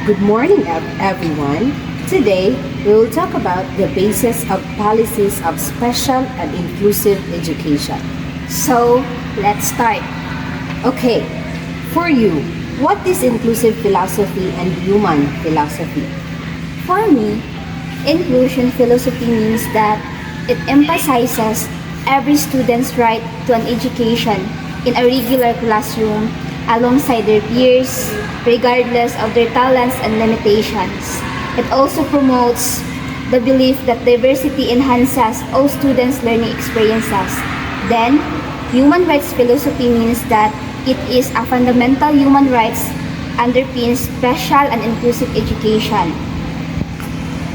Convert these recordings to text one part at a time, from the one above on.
Good morning, everyone. Today, we will talk about the basis of policies of special and inclusive education. So, let's start. Okay, for you, what is inclusive philosophy and human philosophy? For me, inclusion philosophy means that it emphasizes every student's right to an education in a regular classroom alongside their peers, regardless of their talents and limitations. It also promotes the belief that diversity enhances all students' learning experiences. Then, human rights philosophy means that it is a fundamental human rights underpins special and inclusive education.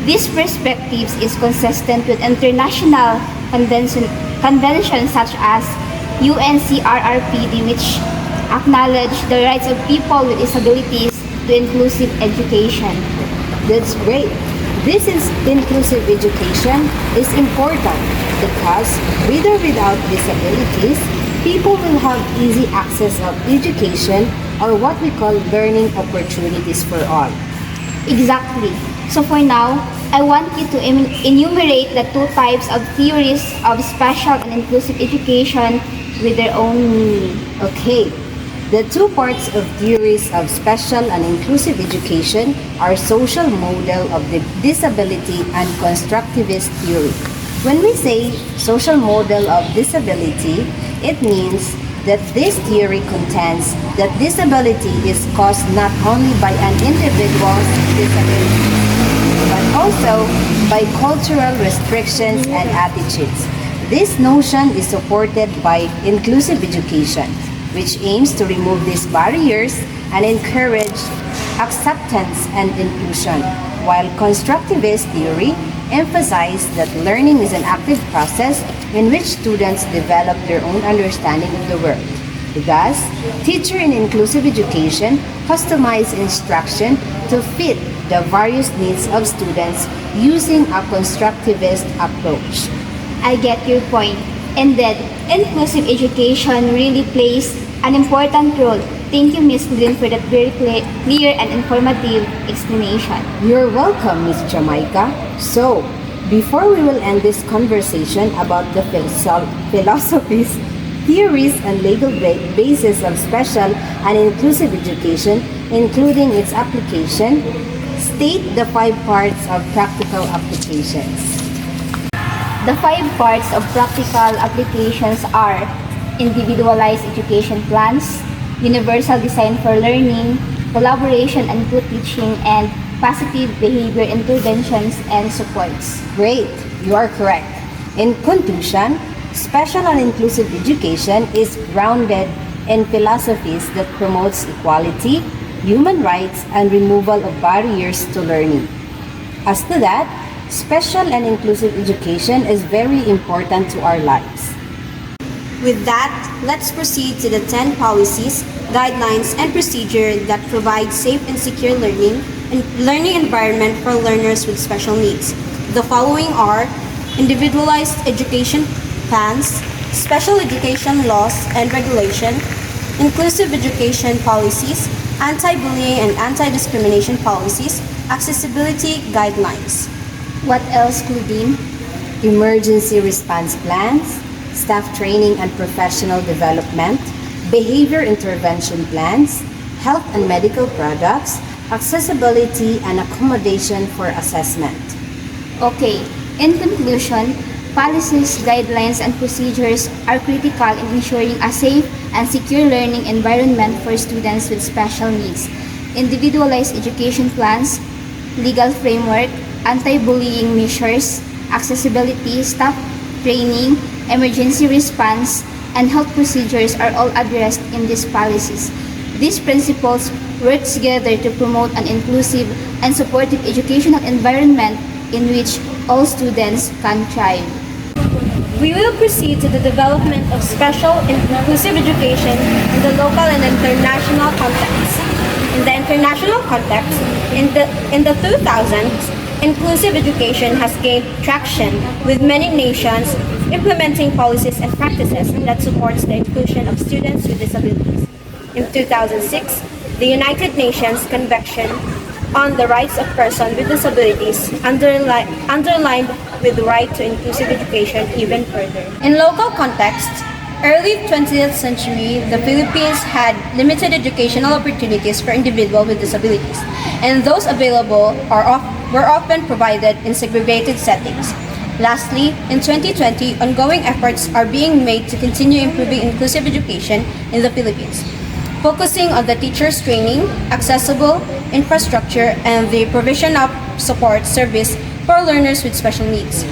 This perspective is consistent with international conventions such as UNCRRPD, which acknowledge the rights of people with disabilities to inclusive education. That's great. This is inclusive education is important because with or without disabilities, people will have easy access of education or what we call learning opportunities for all. Exactly. So for now, I want you to enumerate the two types of theories of special and inclusive education with their own meaning. Okay. The two parts of theories of special and inclusive education are social model of the disability and constructivist theory. When we say social model of disability, it means that this theory contends that disability is caused not only by an individual's disability, but also by cultural restrictions and attitudes. This notion is supported by inclusive education, which aims to remove these barriers and encourage acceptance and inclusion, while constructivist theory emphasizes that learning is an active process in which students develop their own understanding of the world. Thus, teacher in inclusive education customize instruction to fit the various needs of students using a constructivist approach. I get your point. And that inclusive education really plays an important role. Thank you, Ms. Lynn, for that very clear and informative explanation. You're welcome, Ms. Jamaica. So, before we will end this conversation about the philosophies, theories, and legal basis of special and inclusive education, including its application, state the 5 parts of practical applications. The 5 parts of practical applications are individualized education plans, universal design for learning, collaboration and co-teaching, and positive behavior interventions and supports. Great, you are correct. In conclusion, special and inclusive education is grounded in philosophies that promotes equality, human rights, and removal of barriers to learning. As to that, special and inclusive education is very important to our lives. With that, let's proceed to the 10 policies, guidelines, and procedure that provide safe and secure learning environment for learners with special needs. The following are individualized education plans, special education laws and regulation, inclusive education policies, anti-bullying and anti-discrimination policies, accessibility guidelines. What else, Claudine? Emergency response plans, staff training and professional development, behavior intervention plans, health and medical products, accessibility and accommodation for assessment. Okay, in conclusion, policies, guidelines, and procedures are critical in ensuring a safe and secure learning environment for students with special needs. Individualized education plans, legal framework, anti-bullying measures, accessibility, staff training, emergency response, and health procedures are all addressed in these policies. These principles work together to promote an inclusive and supportive educational environment in which all students can thrive. We will proceed to the development of special and inclusive education in the local and international context. In the international context, in the 2000s, inclusive education has gained traction with many nations implementing policies and practices that supports the inclusion of students with disabilities. In 2006, the United Nations Convention on the rights of persons with disabilities, underlined with the right to inclusive education even further. In local contexts, early 20th century, the Philippines had limited educational opportunities for individuals with disabilities, and those available were often provided in segregated settings. Lastly, in 2020, ongoing efforts are being made to continue improving inclusive education in the Philippines, focusing on the teachers' training, accessible infrastructure, and the provision of support service for learners with special needs.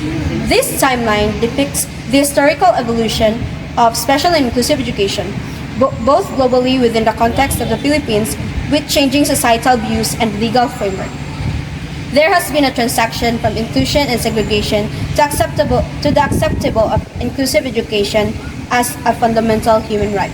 This timeline depicts the historical evolution of special and inclusive education, both globally within the context of the Philippines with changing societal views and legal framework. There has been a transaction from inclusion and segregation to the acceptable of inclusive education as a fundamental human right.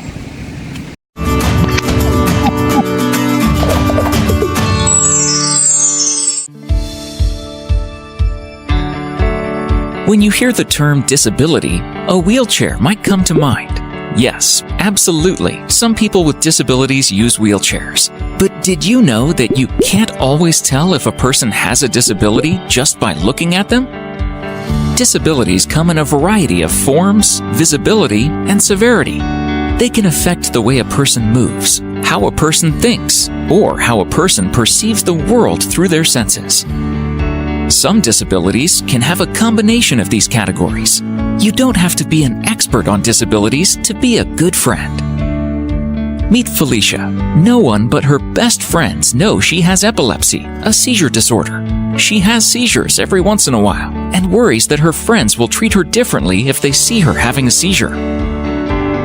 When you hear the term disability, a wheelchair might come to mind. Yes, absolutely. Some people with disabilities use wheelchairs. But did you know that you can't always tell if a person has a disability just by looking at them? Disabilities come in a variety of forms, visibility, and severity. They can affect the way a person moves, how a person thinks, or how a person perceives the world through their senses. Some disabilities can have a combination of these categories. You don't have to be an expert on disabilities to be a good friend. Meet Felicia. No one but her best friends know she has epilepsy, a seizure disorder. She has seizures every once in a while and worries that her friends will treat her differently if they see her having a seizure.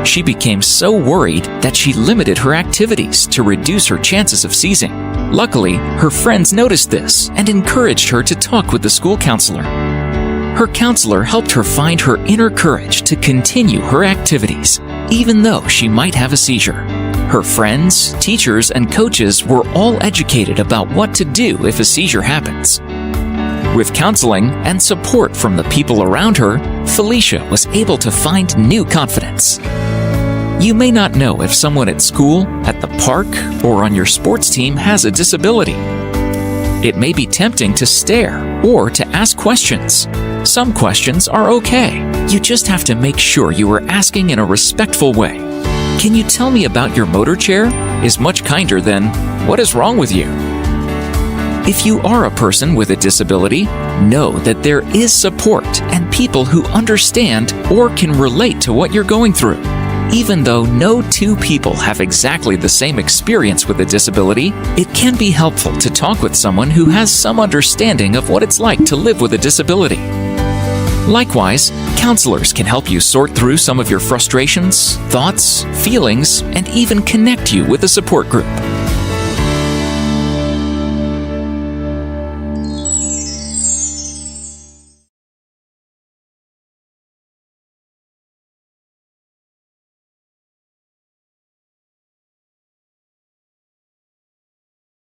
She became so worried that she limited her activities to reduce her chances of seizing. Luckily, her friends noticed this and encouraged her to talk with the school counselor. Her counselor helped her find her inner courage to continue her activities, even though she might have a seizure. Her friends, teachers, and coaches were all educated about what to do if a seizure happens. With counseling and support from the people around her, Felicia was able to find new confidence. You may not know if someone at school, at the park, or on your sports team has a disability. It may be tempting to stare or to ask questions. Some questions are okay. You just have to make sure you are asking in a respectful way. "Can you tell me about your motor chair?" is much kinder than, "What is wrong with you?" If you are a person with a disability, know that there is support and people who understand or can relate to what you're going through. Even though no two people have exactly the same experience with a disability, it can be helpful to talk with someone who has some understanding of what it's like to live with a disability. Likewise, counselors can help you sort through some of your frustrations, thoughts, feelings, and even connect you with a support group.